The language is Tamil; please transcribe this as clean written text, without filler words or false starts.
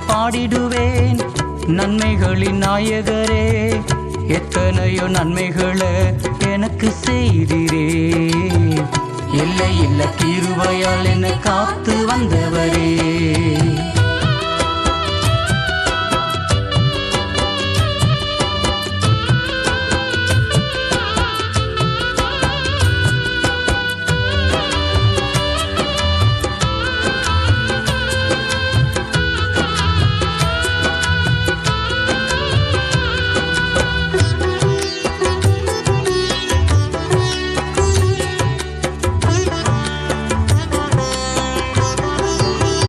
பாடிடுவேன் நன்மைகளின் நாயகரே. எத்தனையோ நன்மைகளை எனக்கு செய்திரே. எல்லை இல்ல கிருபையால் என்னை காத்து வந்தவரே.